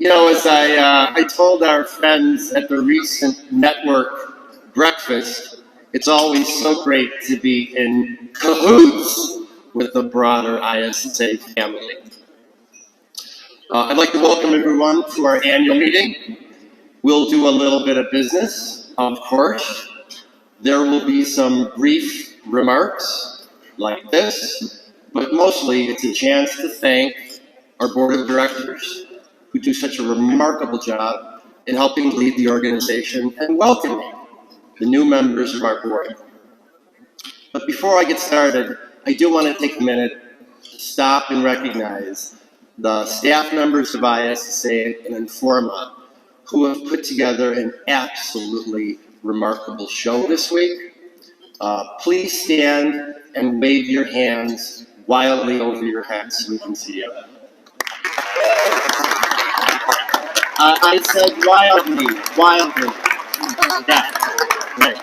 As I told our friends at the recent network breakfast, it's always so great to be in cahoots with the broader ISSA family. I'd like to welcome everyone to our annual meeting. We'll do a little bit of business, of course. There will be some brief remarks like this, but mostly it's a chance to thank our board of directors who do such a remarkable job in helping lead the organization and welcoming the new members of our board. But before I get started, I do want to take a minute to stop and recognize the staff members of ISSA and Informa who have put together an absolutely remarkable show this week. Please stand and wave your hands wildly over your heads so we can see you. I said wildly. Yeah, right.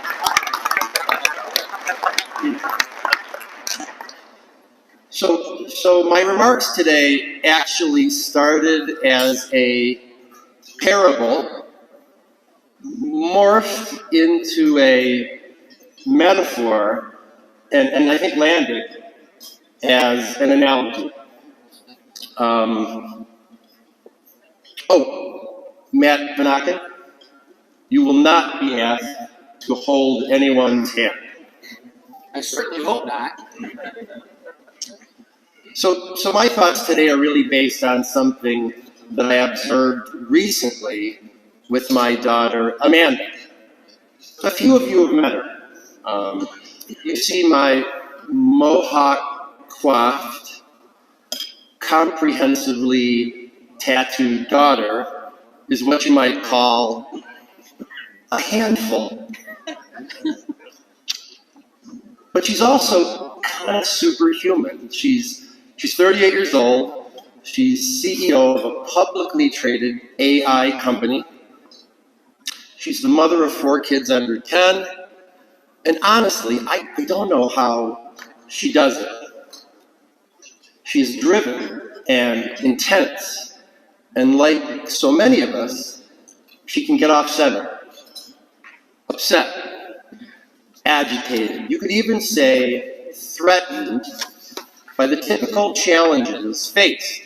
So my remarks today actually started as a parable, morphed into a metaphor, and I think landed as an analogy. Matt Vanaken, you will not be asked to hold anyone's hand. I certainly hope not. So my thoughts today are really based on something that I observed recently with my daughter, Amanda. A few of you have met her. You see my mohawk-coiffed, comprehensively tattooed daughter is what you might call a handful. But she's also kind of superhuman. She's 38 years old. She's CEO of a publicly traded AI company. She's the mother of 4 kids under 10. And honestly, I don't know how she does it. She's driven and intense. And like so many of us, she can get off center, upset, agitated. You could even say threatened by the typical challenges faced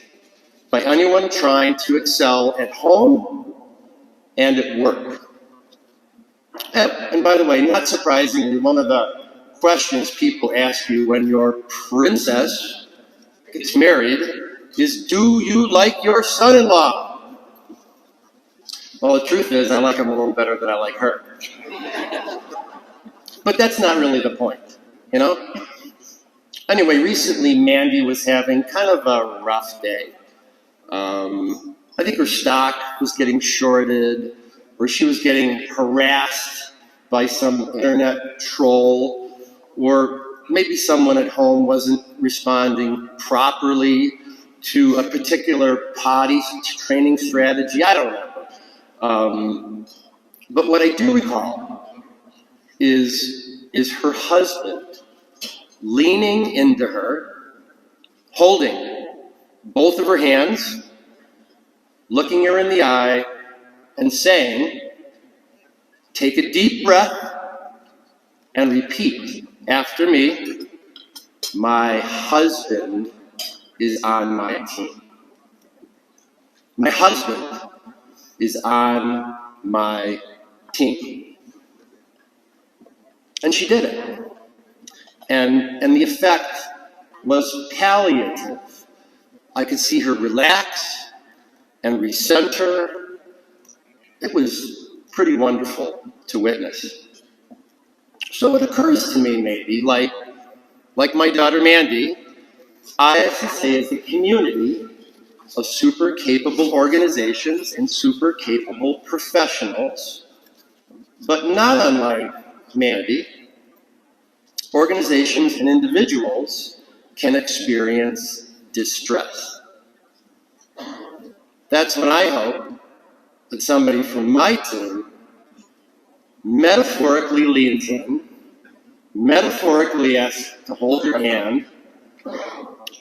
by anyone trying to excel at home and at work. And by the way, not surprisingly, one of the questions people ask you when your princess gets married is, do you like your son-in-law? Well, the truth is, I like him a little better than I like her. But that's not really the point, Anyway, recently Mandy was having kind of a rough day. I think her stock was getting shorted, or she was getting harassed by some internet troll, or maybe someone at home wasn't responding properly to a particular potty training strategy. I don't know. But what I do recall is her husband leaning into her, holding both of her hands, looking her in the eye, and saying, take a deep breath and repeat after me, my husband is on my team. My husband is on my team. And she did it. And the effect was palliative. I could see her relax and recenter. It was pretty wonderful to witness. So it occurs to me maybe, like my daughter Mandy, ISSA is a community of super capable organizations and super capable professionals. But not unlike Mandy, organizations and individuals can experience distress. That's when I hope that somebody from my team metaphorically leans in, metaphorically asks to hold your hand,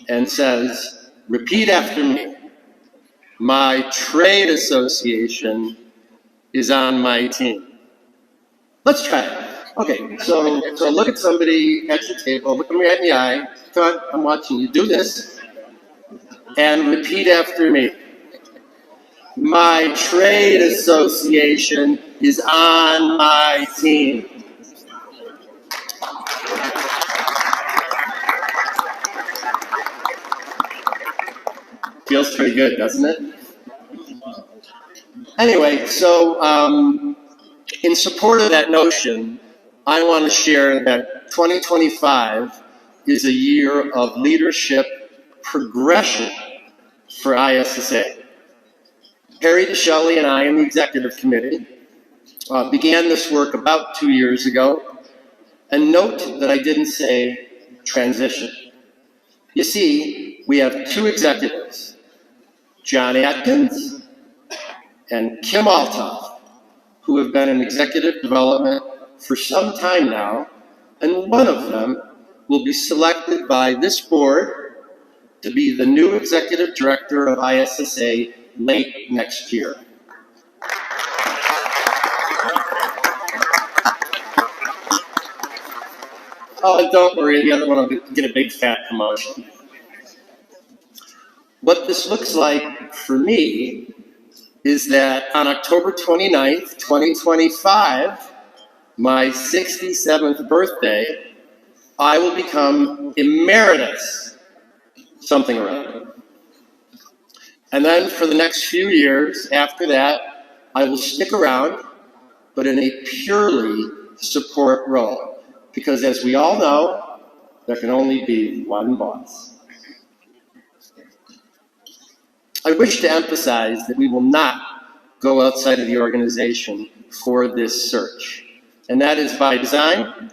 and says, repeat after me, My trade association is on my team. Let's try it. Okay, so look at somebody at the table, look me right in the eye. Come on, I'm watching you. Do this. And repeat after me. My trade association is on my team. Feels pretty good, doesn't it? Anyway, so in support of that notion, I want to share that 2025 is a year of leadership progression for ISSA. Harry DeShelley and I in the executive committee began this work about 2 years ago. And note that I didn't say transition. You see, we have two executives, John Atkins and Kim Althoff, who have been in executive development for some time now, and one of them will be selected by this board to be the new executive director of ISSA late next year. Oh, and don't worry, the other one will get a big fat promotion. What this looks like for me is that on October 29th, 2025, my 67th birthday, I will become emeritus, something around. And then for the next few years after that, I will stick around, but in a purely support role. Because as we all know, there can only be one boss. I wish to emphasize that we will not go outside of the organization for this search. And that is by design.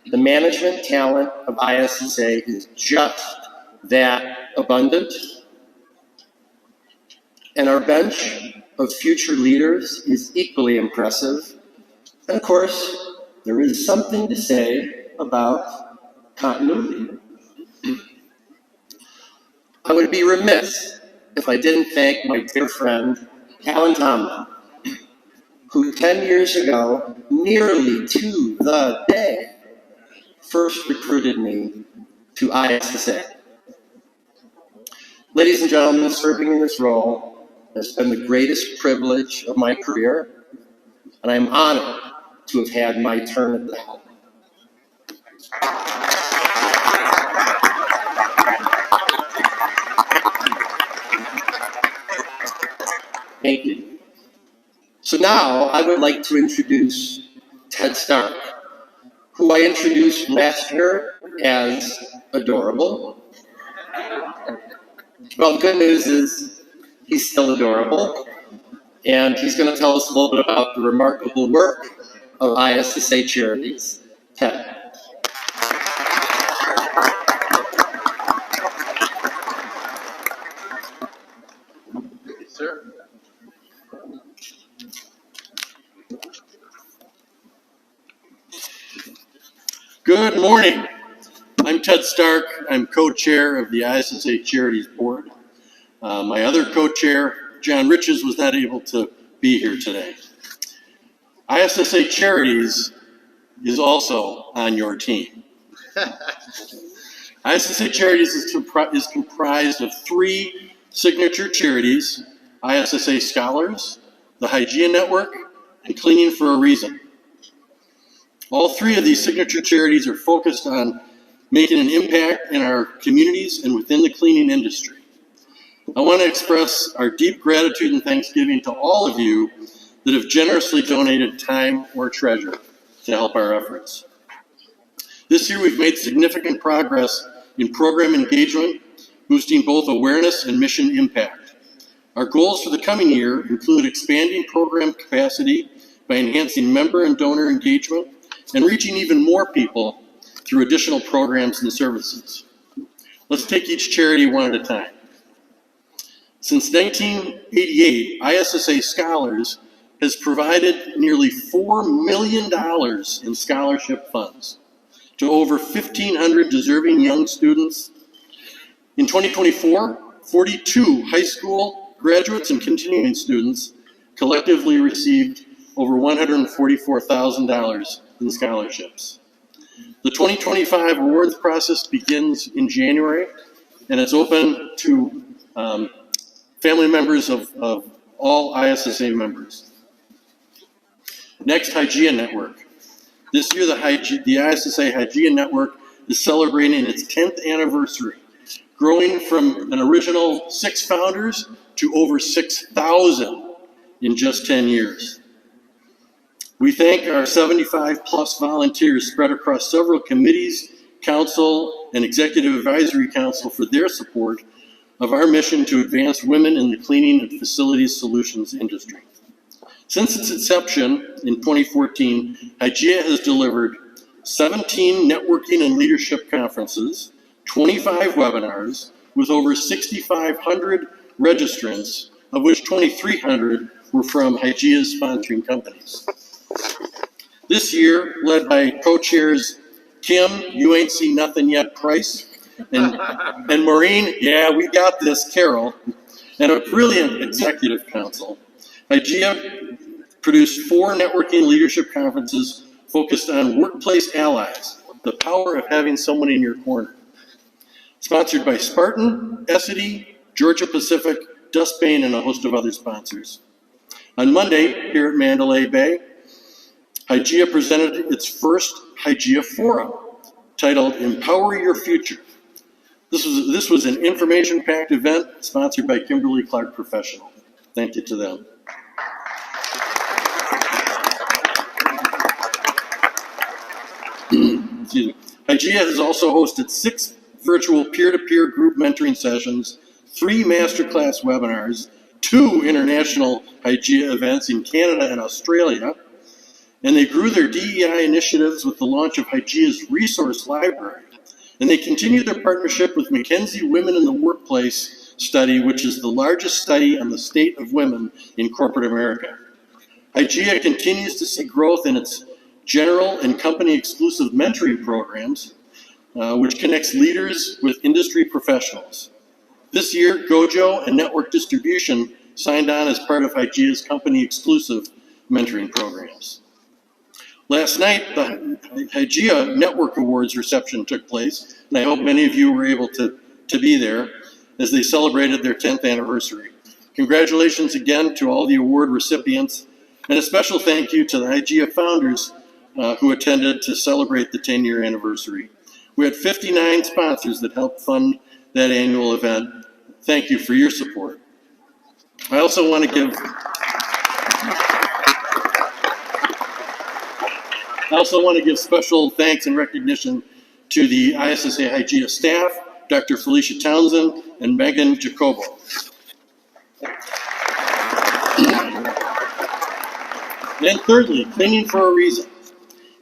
The management talent of ISSA is just that abundant. And our bench of future leaders is equally impressive. And of course, there is something to say about continuity. I would be remiss if I didn't thank my dear friend, Alan Tomlin, who 10 years ago, nearly to the day, first recruited me to ISSA. Ladies and gentlemen, serving in this role has been the greatest privilege of my career, and I am honored to have had my turn at the helm. Thank you. So now I would like to introduce Ted Stark, who I introduced last year as adorable. Well, the good news is he's still adorable, and he's going to tell us a little bit about the remarkable work of ISSA Charities. Ted. Sir. Good morning. I'm Ted Stark. I'm co-chair of the ISSA Charities Board. My other co-chair, John Riches, was not able to be here today. ISSA Charities is also on your team. ISSA Charities is comprised of three signature charities: ISSA Scholars, the Hygiene Network, and Cleaning for a Reason. All three of these signature charities are focused on making an impact in our communities and within the cleaning industry. I want to express our deep gratitude and thanksgiving to all of you that have generously donated time or treasure to help our efforts. This year we've made significant progress in program engagement, boosting both awareness and mission impact. Our goals for the coming year include expanding program capacity by enhancing member and donor engagement and reaching even more people through additional programs and services. Let's take each charity one at a time. Since 1988, ISSA Scholars has provided nearly $4 million in scholarship funds to over 1,500 deserving young students. In 2024, 42 high school, Graduates and continuing students collectively received over $144,000 in scholarships. The 2025 awards process begins in January, and it's open to family members of all ISSA members. Next, Hygeia Network. This year, the ISSA Hygeia Network is celebrating its 10th anniversary, growing from an original 6 founders to over 6,000 in just 10 years. We thank our 75-plus volunteers spread across several committees, council, and executive advisory council for their support of our mission to advance women in the cleaning and facilities solutions industry. Since its inception in 2014, Hygeia has delivered 17 networking and leadership conferences, 25 webinars, with over 6,500 registrants, of which 2,300 were from Hygeia's sponsoring companies. This year, led by co-chairs Kim, you ain't seen nothing yet, Price, and Maureen, yeah, we got this, Carol, and a brilliant executive council, Hygeia produced 4 networking leadership conferences focused on workplace allies, the power of having someone in your corner. Sponsored by Spartan, Essity, Georgia Pacific, Dustbane, and a host of other sponsors. On Monday, here at Mandalay Bay, Hygeia presented its first Hygeia Forum, titled Empower Your Future. This was an information-packed event sponsored by Kimberly Clark Professional. Thank you to them. Excuse me. Hygeia has also hosted 6 virtual peer-to-peer group mentoring sessions, 3 masterclass webinars, 2 international Hygeia events in Canada and Australia, and they grew their DEI initiatives with the launch of Hygeia's resource library. And they continue their partnership with McKinsey Women in the Workplace study, which is the largest study on the state of women in corporate America. Hygeia continues to see growth in its general and company-exclusive mentoring programs, which connects leaders with industry professionals. This year, Gojo and Network Distribution signed on as part of Hygeia's company-exclusive mentoring programs. Last night, the Hygeia Network Awards reception took place, and I hope many of you were able to be there as they celebrated their 10th anniversary. Congratulations again to all the award recipients, and a special thank you to the Hygeia founders who attended to celebrate the 10-year anniversary. We had 59 sponsors that helped fund that annual event. Thank you for your support. I also want to give special thanks and recognition to the ISSA Hygeia staff, Dr. Felicia Townsend and Megan Jacobo. And thirdly, Cleaning for a Reason.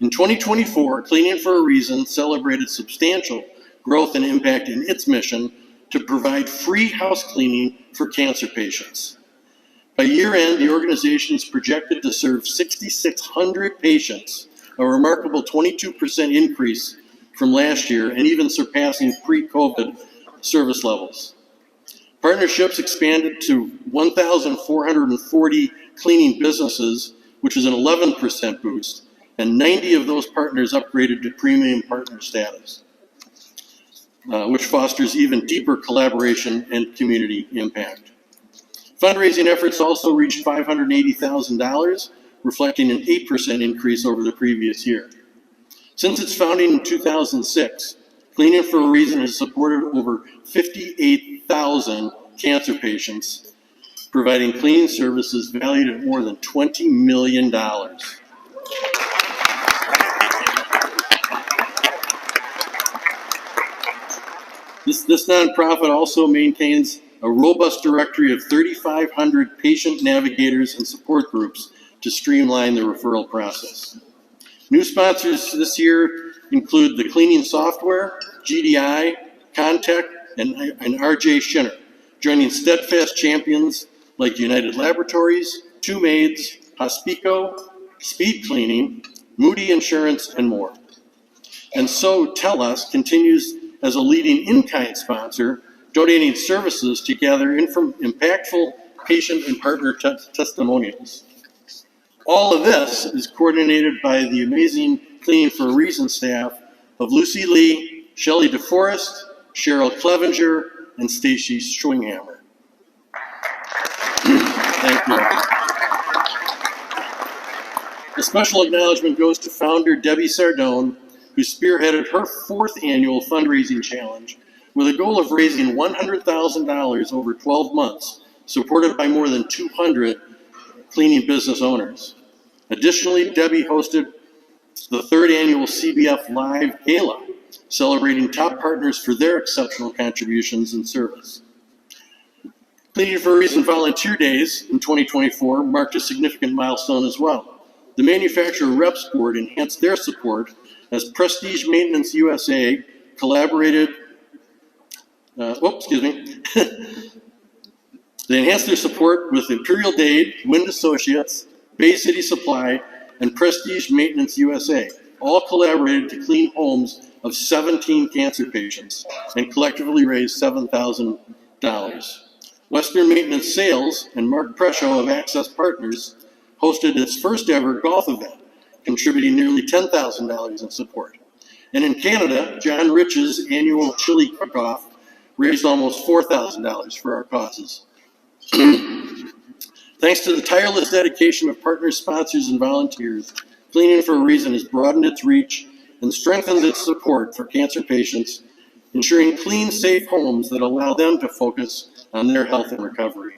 In 2024, Cleaning for a Reason celebrated substantial growth and impact in its mission to provide free house cleaning for cancer patients. By year end, the organization is projected to serve 6,600 patients, a remarkable 22% increase from last year, and even surpassing pre-COVID service levels. Partnerships expanded to 1,440 cleaning businesses, which is an 11% boost, and 90 of those partners upgraded to premium partner status, which fosters even deeper collaboration and community impact. Fundraising efforts also reached $580,000, reflecting an 8% increase over the previous year. Since its founding in 2006, Cleaning for a Reason has supported over 58,000 cancer patients, providing cleaning services valued at more than $20 million. This nonprofit also maintains a robust directory of 3,500 patient navigators and support groups to streamline the referral process. New sponsors this year include the Cleaning Software, GDI, Contech, and RJ Schinner, joining steadfast champions like United Laboratories, Two Maids, Hospico, Speed Cleaning, Moody Insurance, and more. And so TELUS continues as a leading in-kind sponsor, donating services to gather impactful patient and partner testimonials. All of this is coordinated by the amazing Cleaning for a Reason staff of Lucy Lee, Shelley DeForest, Cheryl Clevenger, and Stacy Schwinghammer. Thank you. A special acknowledgement goes to founder Debbie Sardone, who spearheaded her 4th annual fundraising challenge with a goal of raising $100,000 over 12 months, supported by more than 200 cleaning business owners. Additionally, Debbie hosted the 3rd annual CBF Live Gala, celebrating top partners for their exceptional contributions and service. Cleaning for a Reason Volunteer Days in 2024 marked a significant milestone as well. The Manufacturer Reps Board enhanced their support as Prestige Maintenance USA collaborated, they enhanced their support with Imperial Dade, Wind Associates, Bay City Supply, and Prestige Maintenance USA, all collaborated to clean homes of 17 cancer patients and collectively raised $7,000. Western Maintenance Sales and Mark Presho of Access Partners hosted its first ever golf event, contributing nearly $10,000 in support. And in Canada, John Rich's annual chili cook-off raised almost $4,000 for our causes. Thanks to the tireless dedication of partners, sponsors, and volunteers, Cleaning for a Reason has broadened its reach and strengthened its support for cancer patients, ensuring clean, safe homes that allow them to focus on their health and recovery.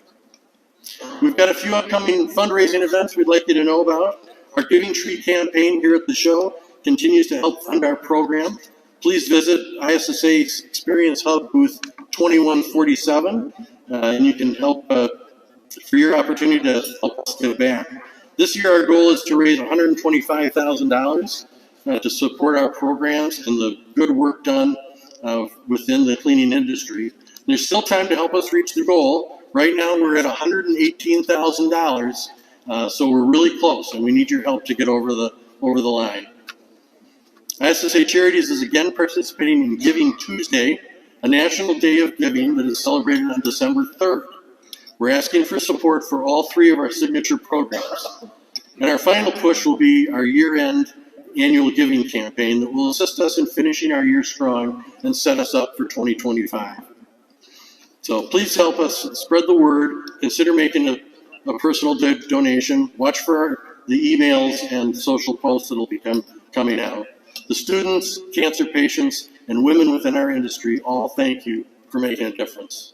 We've got a few upcoming fundraising events we'd like you to know about. Our Giving Tree campaign here at the show continues to help fund our program. Please visit ISSA's Experience Hub booth 2147, and you can help for your opportunity to help us give back. This year, our goal is to raise $125,000 to support our programs and the good work done within the cleaning industry. There's still time to help us reach the goal. Right now, we're at $118,000, so we're really close, and we need your help to get over the line. ISSA Charities is again participating in Giving Tuesday, a national day of giving that is celebrated on December 3rd. We're asking for support for all 3 of our signature programs. And our final push will be our year-end annual giving campaign that will assist us in finishing our year strong and set us up for 2025. So please help us spread the word. Consider making a personal donation. Watch for the emails and social posts that will be coming out. The students, cancer patients, and women within our industry all thank you for making a difference.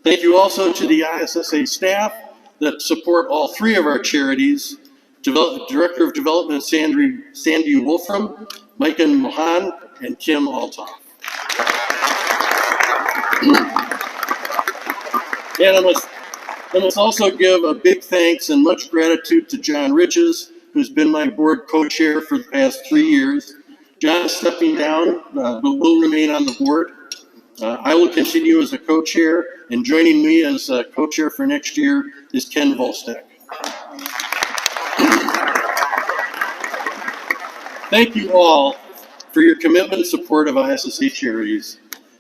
Thank you also to the ISSA staff that support all 3 of our charities. Director of Development Sandy Wolfram, Micah Mohan, and Kim Altoff. And I must also give a big thanks and much gratitude to John Riches, who's been my board co-chair for the past 3 years. John is stepping down, but will remain on the board. I will continue as a co-chair, and joining me as a co-chair for next year is Ken Volstek. Thank you all for your commitment and support of ISSA Charities.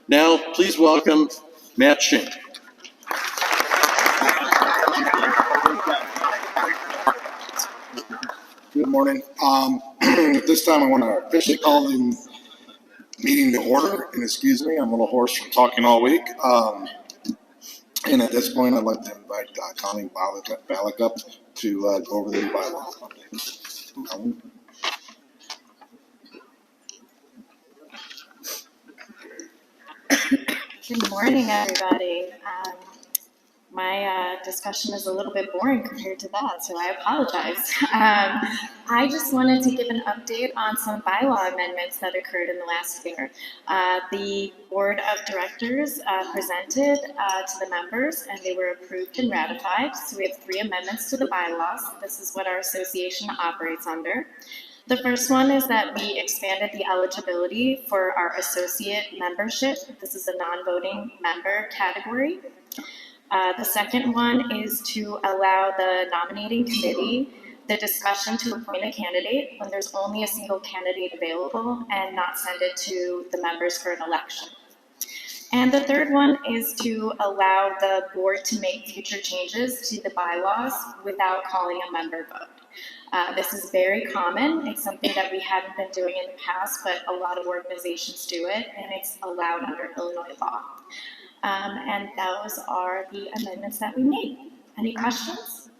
Now, please welcome Matt Schenk. Good morning. At this time, I want to officially call the meeting to order. And excuse me, I'm a little hoarse from talking all week. And at this point, I'd like to invite Connie Ballack up to go over the bylaw updates. Good morning, everybody. My discussion is a little bit boring compared to that, so I apologize. I just wanted to give an update on some bylaw amendments that occurred in the last year. The Board of Directors presented to the members, and they were approved and ratified. So we have 3 amendments to the bylaws. This is what our association operates under. The first one is that we expanded the eligibility for our associate membership. This is a non-voting member category. The second one is to allow the nominating committee the discretion to appoint a candidate when there's only a single candidate available and not send it to the members for an election. And the third one is to allow the board to make future changes to the bylaws without calling a member vote. This is very common. It's something that we haven't been doing in the past, but a lot of organizations do it, and it's allowed under Illinois law. And those are the amendments that we made. Any questions?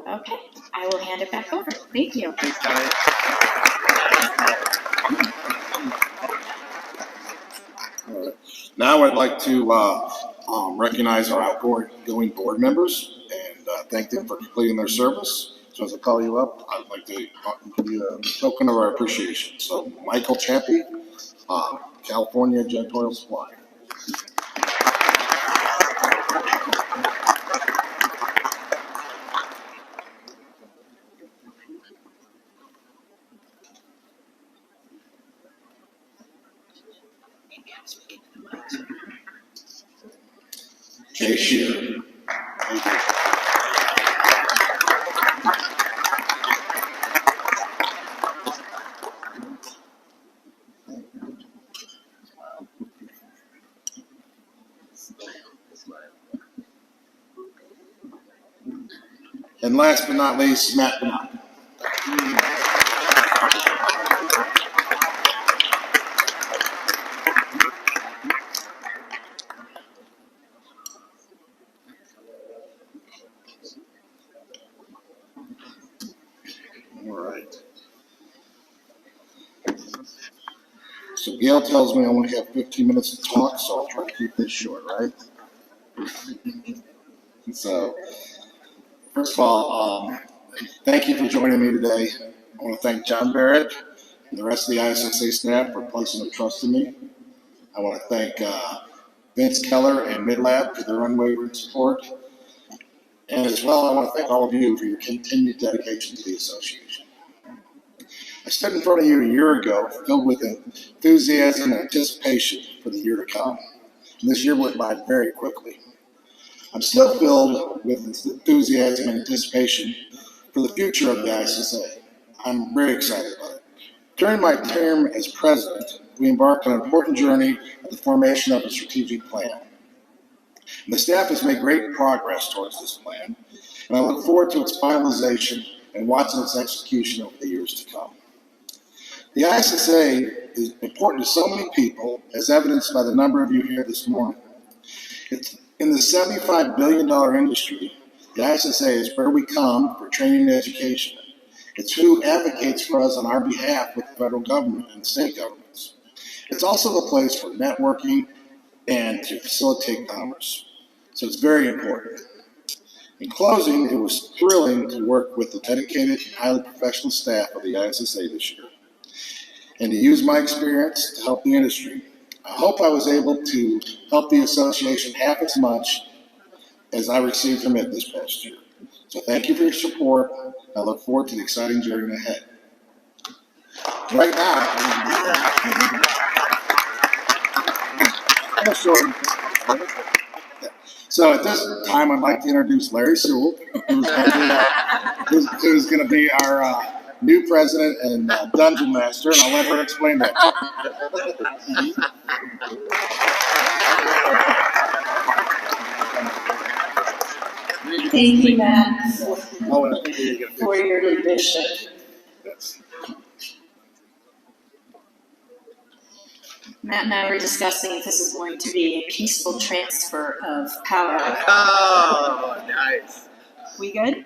Okay, I will hand it back over. Thank you. Now I'd like to recognize our outgoing board members and thank them for completing their service. So as I call you up, I'd like to give you a token of our appreciation. So Michael Chappie, California Janitorial Supply. Jay Shear. And last but not least, Matt Bernard. All right. So Gail tells me I only have 15 minutes to talk, so I'll try to keep this short, right? So, first of all, thank you for joining me today. I want to thank John Barrett and the rest of the ISSA staff for placing their trust in me. I want to thank Vince Keller and Midlab for their unwavering support. And as well, I want to thank all of you for your continued dedication to the association. I stood in front of you a year ago, filled with enthusiasm and anticipation for the year to come. And this year went by very quickly. I'm still filled with enthusiasm and anticipation for the future of the ISSA. I'm very excited about it. During my term as president, we embarked on an important journey at the formation of a strategic plan. And the staff has made great progress towards this plan, and I look forward to its finalization and watching its execution over the years to come. The ISSA is important to so many people, as evidenced by the number of you here this morning. In the $75 billion industry, the ISSA is where we come for training and education. It's who advocates for us on our behalf with the federal government and state governments. It's also the place for networking and to facilitate commerce. So it's very important. In closing, it was thrilling to work with the dedicated and highly professional staff of the ISSA this year and to use my experience to help the industry. I hope I was able to help the association half as much as I received from it this past year. So thank you for your support. I look forward to the exciting journey ahead. Right now, so at this time, I'd like to introduce Larry Sewell, who's going to be our new president and dungeon master, and I'll let her explain that. Thank you, Matt, for your leadership. Matt and I were discussing if this is going to be a peaceful transfer of power. Oh, nice. We good?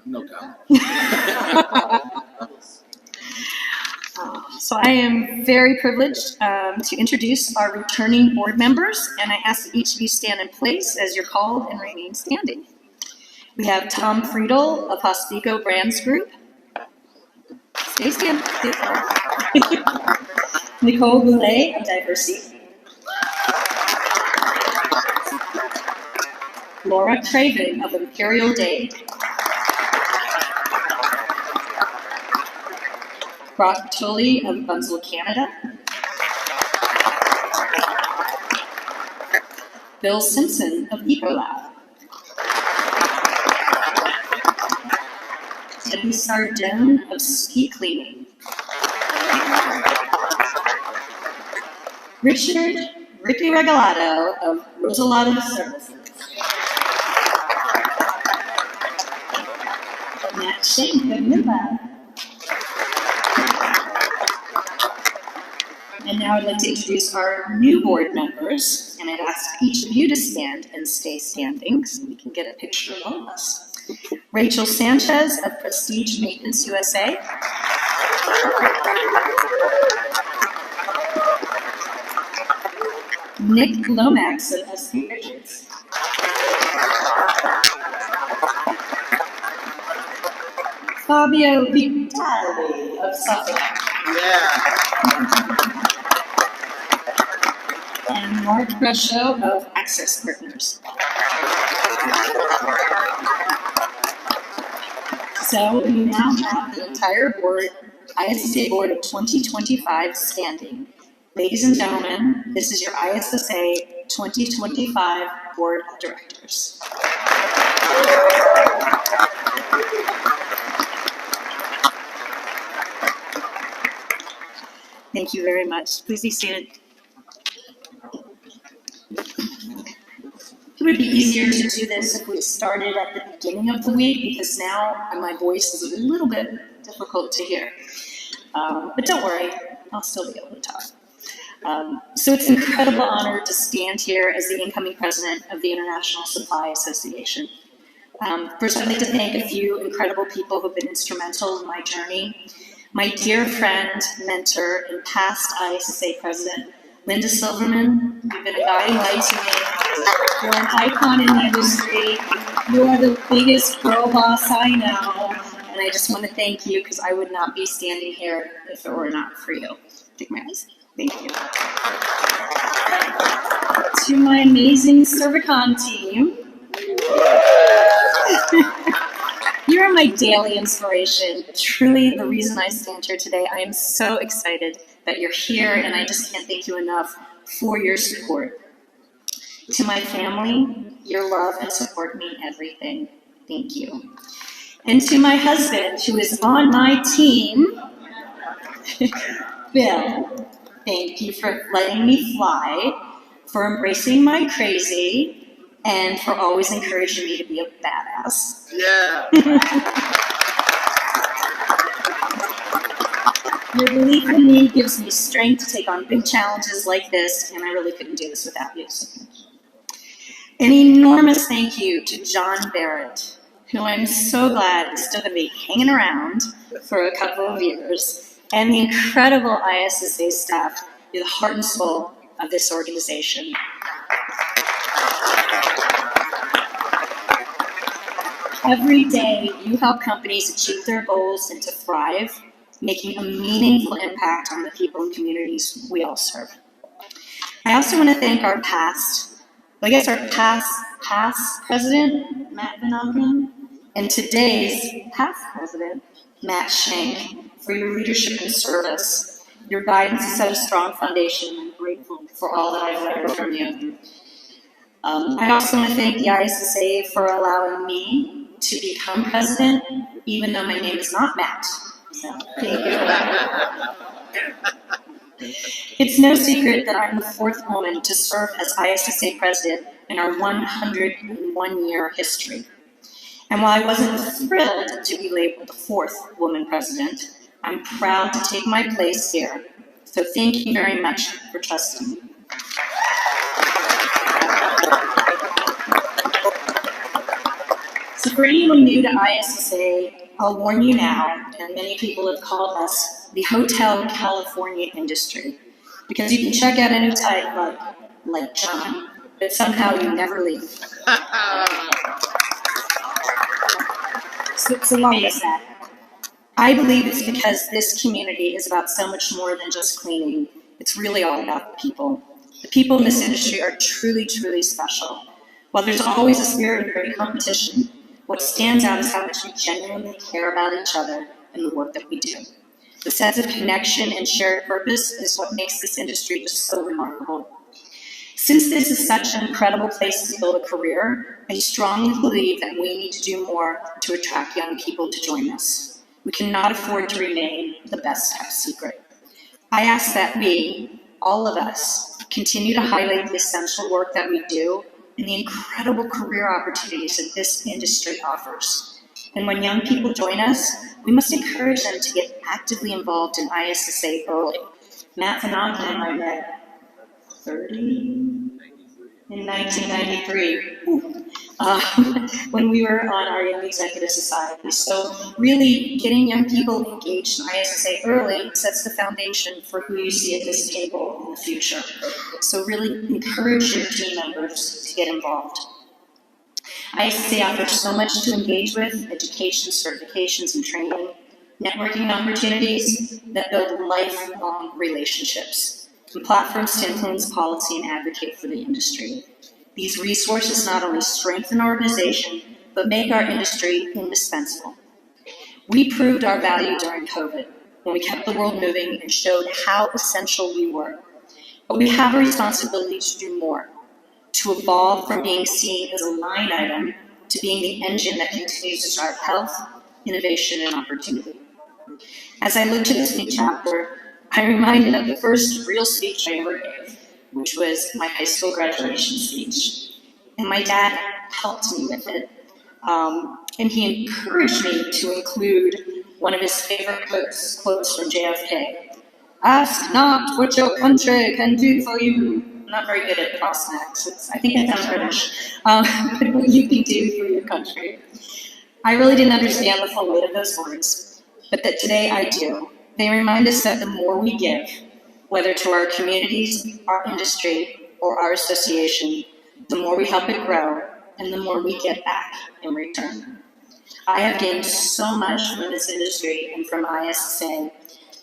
No comment. So I am very privileged to introduce our returning board members, and I ask that each of you stand in place as you're called and remain standing. We have Tom Friedel of Hospico Brands Group. Stay stand. Nicole Goulet of Diversity. Laura Craven of Imperial Day. Brock Tully of Bunzel, Canada. Bill Simpson of Ecolab. Debbie Sardone of Ski Cleaning. Richard Ricky Regalado of Rosalato Services. Matt Shank of Midland. And now I'd like to introduce our new board members, and I'd ask each of you to stand and stay standing so we can get a picture of all of us. Rachel Sanchez of Prestige Maintenance USA. Nick Lomax of S.P. Richards. Fabio Vitali of Suffolk. And Mark Ruscio of Access Partners. So we now have the entire board, ISSA Board of 2025 standing. Ladies and gentlemen, this is your ISSA 2025 Board of Directors. Thank you very much. Please be seated. It would be easier to do this if we started at the beginning of the week, because now my voice is a little bit difficult to hear. But don't worry, I'll still be able to talk. So it's an incredible honor to stand here as the incoming president of the International Supply Association. First, I'd like to thank a few incredible people who've been instrumental in my journey. My dear friend, mentor, and past ISSA president, Linda Silverman. You've been a guiding light to me. You're an icon in the industry. You are the biggest girl boss I know. And I just want to thank you, because I would not be standing here if it were not for you. Take my eyes. Thank you. To my amazing Cervicon team. You are my daily inspiration. Truly the reason I stand here today. I am so excited that you're here, and I just can't thank you enough for your support. To my family, your love and support mean everything. Thank you. And to my husband, who is on my team, Bill, thank you for letting me fly, for embracing my crazy, and for always encouraging me to be a badass. Yeah. Your belief in me gives me strength to take on big challenges like this, and I really couldn't do this without you. So an enormous thank you to John Barrett, who I'm so glad is still going to be hanging around for a couple of years, and the incredible ISSA staff. You're the heart and soul of this organization. Every day, you help companies achieve their goals and to thrive, making a meaningful impact on the people and communities we all serve. I also want to thank our past president, Matt Van Ogden, and today's past president, Matt Shank, for your leadership and service. Your guidance has set a strong foundation, and I'm grateful for all that I've learned from you. I also want to thank the ISSA for allowing me to become president, even though my name is not Matt. So, thank you. It's no secret that I'm the fourth woman to serve as ISSA president in our 101-year history. And while I wasn't thrilled to be labeled the fourth woman president, I'm proud to take my place here. So thank you very much for trusting me. So for anyone new to ISSA, I'll warn you now, and many people have called us the Hotel California industry, because you can check out any type like John, but somehow you never leave. So why is that? I believe it's because this community is about so much more than just cleaning. It's really all about people. The people in this industry are truly, truly special. While there's always a spirit of great competition, what stands out is how much we genuinely care about each other and the work that we do. The sense of connection and shared purpose is what makes this industry just so remarkable. Since this is such an incredible place to build a career, I strongly believe that we need to do more to attract young people to join us. We cannot afford to remain the best kept secret. I ask that we, all of us, continue to highlight the essential work that we do and the incredible career opportunities that this industry offers. And when young people join us, we must encourage them to get actively involved in ISSA early. Matt Fanaka and I met in 1993, when we were on our Young Executive Society. So really getting young people engaged in ISSA early sets the foundation for who you see at this table in the future. So really encourage your team members to get involved. ISSA offers so much to engage with: education, certifications, and training, networking opportunities that build lifelong relationships, and platforms to influence policy and advocate for the industry. These resources not only strengthen our organization, but make our industry indispensable. We proved our value during COVID when we kept the world moving and showed how essential we were. But we have a responsibility to do more, to evolve from being seen as a line item to being the engine that continues to drive health, innovation, and opportunity. As I look to this new chapter, I'm reminded of the first real speech I ever gave, which was my high school graduation speech. And my dad helped me with it. And he encouraged me to include one of his favorite quotes from JFK. "Ask not what your country can do for you." I'm not very good at cross accents. I think I sound British. But what you can do for your country. I really didn't understand the full weight of those words, but that today I do. They remind us that the more we give, whether to our communities, our industry, or our association, the more we help it grow, and the more we get back in return. I have gained so much from this industry and from ISSA: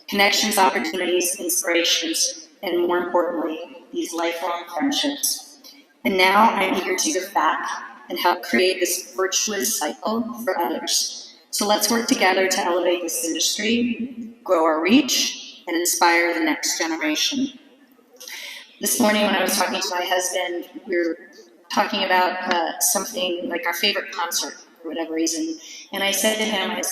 connections, opportunities, inspirations, and more importantly, these lifelong friendships. And now I'm eager to give back and help create this virtuous cycle for others. So let's work together to elevate this industry, grow our reach, and inspire the next generation. This morning when I was talking to my husband, we were talking about something like our favorite concert for whatever reason. And I said to him,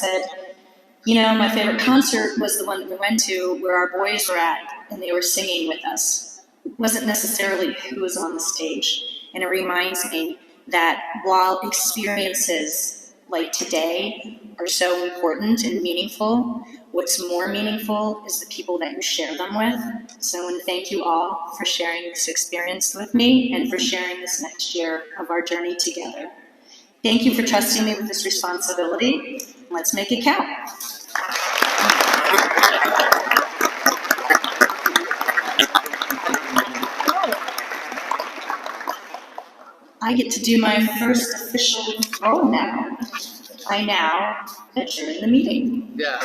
you know, my favorite concert was the one that we went to where our boys were at and they were singing with us. It wasn't necessarily who was on the stage. And it reminds me that while experiences like today are so important and meaningful, what's more meaningful is the people that you share them with. So I want to thank you all for sharing this experience with me and for sharing this next year of our journey together. Thank you for trusting me with this responsibility. Let's make it count. I get to do my first official role now. I now adjourn the meeting. Yeah.